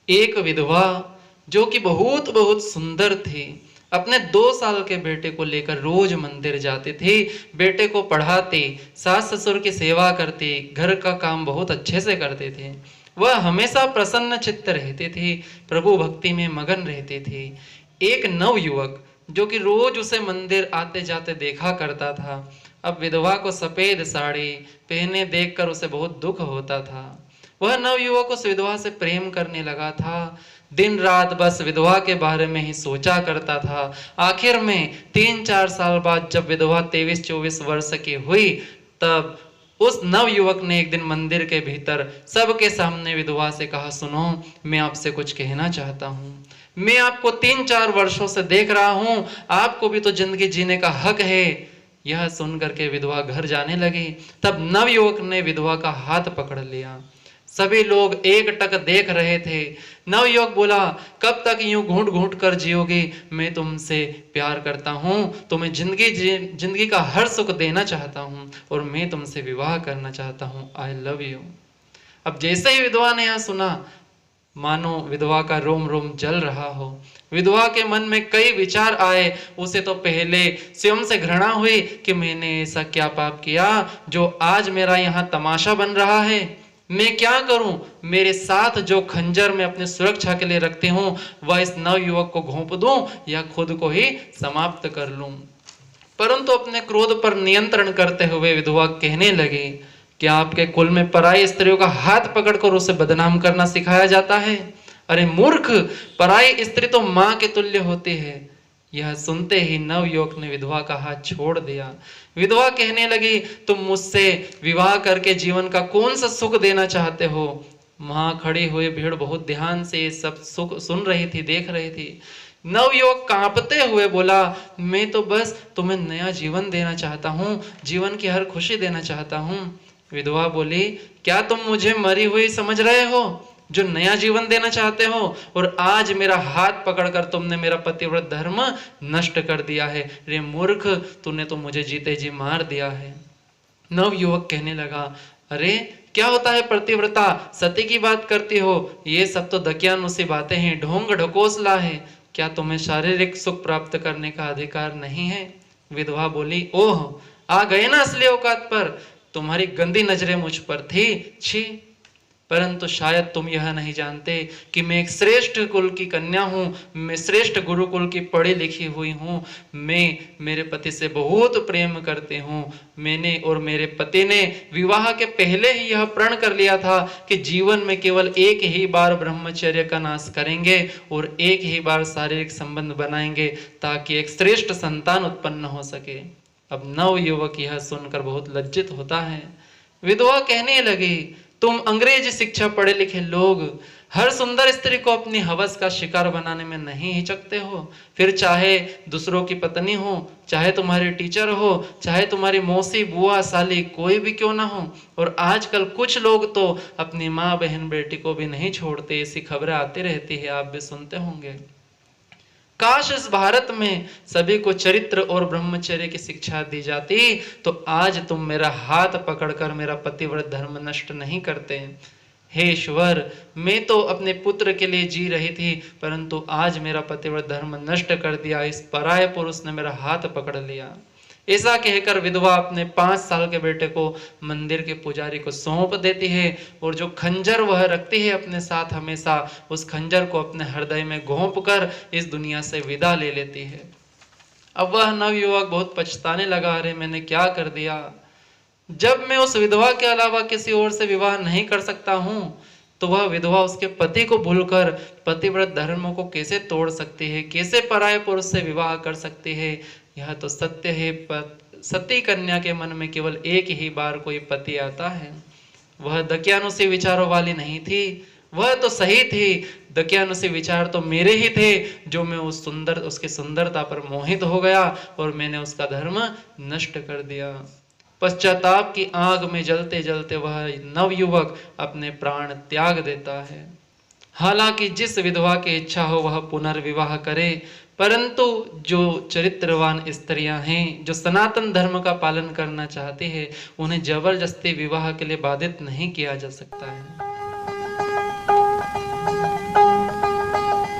एक विधवा जो कि बहुत बहुत सुंदर थी, अपने 2 साल के बेटे को लेकर रोज मंदिर जाती थी, बेटे को पढ़ाती, सास ससुर की सेवा करती, घर का काम बहुत अच्छे से करते थे। वह हमेशा प्रसन्न चित्त रहती थी, प्रभु भक्ति में मगन रहती थी। एक नव युवक जो कि रोज उसे मंदिर आते जाते देखा करता था, अब विधवा को सफेद साड़ी पहने देखकर उसे बहुत दुख होता था। वह नवयुवक उस विधवा से प्रेम करने लगा था, दिन रात बस विधवा के बारे में ही सोचा करता था। आखिर में 3-4 साल बाद जब विधवा 23-24 वर्ष की हुई, तब उस नवयुवक ने एक दिन मंदिर के भीतर सबके सामने विधवा से कहा, सुनो, मैं आपसे कुछ कहना चाहता हूँ। मैं आपको 3-4 वर्षों से देख रहा हूँ, आपको भी तो जिंदगी जीने का हक है। यह सुनकर के विधवा घर जाने लगी। तब नवयुवक ने विधवा का हाथ पकड़ लिया। सभी लोग एक टक देख रहे थे। नवयुवक बोला, कब तक यूं घूंट घूंट कर जियोगी? मैं तुमसे प्यार करता हूं, तुम्हें जिंदगी का हर सुख देना चाहता हूं और मैं तुमसे विवाह करना चाहता हूं। I love you. अब जैसे ही विधवा ने यह सुना, मानो विधवा का रोम रोम जल रहा हो। विधवा के मन में कई विचार आए। उसे तो पहले स्वयं से घृणा हुई कि मैंने ऐसा क्या पाप किया जो आज मेरा यहाँ तमाशा बन रहा है। मैं क्या करूं? मेरे साथ जो खंजर मैं अपनी सुरक्षा के लिए रखती हूं, वह इस नवयुवक को घोंप दूं या खुद को ही समाप्त कर लूं। परंतु अपने क्रोध पर नियंत्रण करते हुए विधवा कहने लगी, क्या आपके कुल में पराई स्त्रियों का हाथ पकड़कर उसे बदनाम करना सिखाया जाता है? अरे मूर्ख, पराई स्त्री तो मां के तुल्य होती है। यह सुनते ही नवयुवक ने विधवा का हाथ छोड़ दिया। विधवा कहने लगी, तुम मुझसे विवाह करके जीवन का कौन सा सुख देना चाहते हो? वहां खड़ी हुई भीड़ बहुत ध्यान से सब सुख सुन रही थी, देख रही थी। नवयुवक कांपते हुए बोला, मैं तो बस तुम्हें नया जीवन देना चाहता हूँ, जीवन की हर खुशी देना चाहता हूँ। विधवा बोली, क्या तुम मुझे मरी हुई समझ रहे हो जो नया जीवन देना चाहते हो? और आज मेरा हाथ पकड़कर तुमने मेरा पतिव्रत धर्म नष्ट कर दिया है। रे मूर्ख, तूने तो मुझे जीते जी मार दिया है। नवयुवक कहने लगा, अरे क्या होता है पतिव्रता, सती की बात करती हो? ये सब तो दकियानुसी बातें हैं, ढोंग ढकोसला है। क्या तुम्हें शारीरिक सुख प्राप्त करने का अधिकार नहीं है? विधवा बोली, ओह, आ गए ना असली औकात पर। तुम्हारी गंदी नजरें मुझ पर थी, छी। परंतु शायद तुम यह नहीं जानते कि मैं एक श्रेष्ठ कुल की कन्या हूँ, मैं श्रेष्ठ गुरुकुल की पढ़ी लिखी हुई हूँ। मैं मेरे पति से बहुत प्रेम करती हूँ। मैंने और मेरे पति ने विवाह के पहले ही यह प्रण कर लिया था कि जीवन में केवल एक ही बार ब्रह्मचर्य का नाश करेंगे और एक ही बार शारीरिक संबंध बनाएंगे ताकि एक श्रेष्ठ संतान उत्पन्न हो सके। अब नव युवक यह सुनकर बहुत लज्जित होता है। विधवा कहने लगी, तुम अंग्रेजी शिक्षा पढ़े लिखे लोग हर सुंदर स्त्री को अपनी हवस का शिकार बनाने में नहीं हिचकते हो? फिर चाहे दूसरों की पत्नी हो, चाहे तुम्हारी टीचर हो, चाहे तुम्हारी मौसी बुआ साली कोई भी क्यों ना हो। और आजकल कुछ लोग तो अपनी माँ बहन बेटी को भी नहीं छोड़ते, ऐसी खबरें आती रहती है, आप भी सुनते होंगे। काश इस भारत में सभी को चरित्र और ब्रह्मचर्य की शिक्षा दी जाती तो आज तुम मेरा हाथ पकड़कर मेरा पतिव्रत धर्म नष्ट नहीं करते। हे ईश्वर, मैं तो अपने पुत्र के लिए जी रही थी, परंतु आज मेरा पतिव्रत धर्म नष्ट कर दिया, इस पराये पुरुष ने मेरा हाथ पकड़ लिया। ऐसा कहकर विधवा अपने 5 साल के बेटे को मंदिर के पुजारी को सौंप देती है और जो खंजर वह रखती है अपने साथ हमेशा, उस खंजर को अपने हृदय में घोंप कर इस दुनिया से विदा ले लेती है। अब वह नवयुवक बहुत पछताने लगा, अरे मैंने क्या कर दिया। जब मैं उस विधवा के अलावा किसी और से विवाह नहीं कर सकता हूँ, तो वह विधवा उसके पति को भूलकर पतिव्रत धर्मों को कैसे तोड़ सकती है, कैसे पराये पुरुष से विवाह कर सकती है? यह तो सत्य है। सती कन्या के मन में केवल एक ही बार कोई पति आता है। वह दकियानुसी विचारों वाली नहीं थी, वह तो सही थी। दकियानुसी विचार तो मेरे ही थे, जो मैं उसकी सुंदरता पर मोहित हो गया और मैंने उसका धर्म नष्ट कर दिया। पश्चाताप की आग में जलते जलते वह नवयुवक अपने प्राण त्याग देता है। हालांकि जिस विधवा की इच्छा हो वह पुनर्विवाह करे, परंतु जो चरित्रवान स्त्रियां हैं, जो सनातन धर्म का पालन करना चाहती है, उन्हें जबरदस्ती विवाह के लिए बाधित नहीं किया जा सकता है।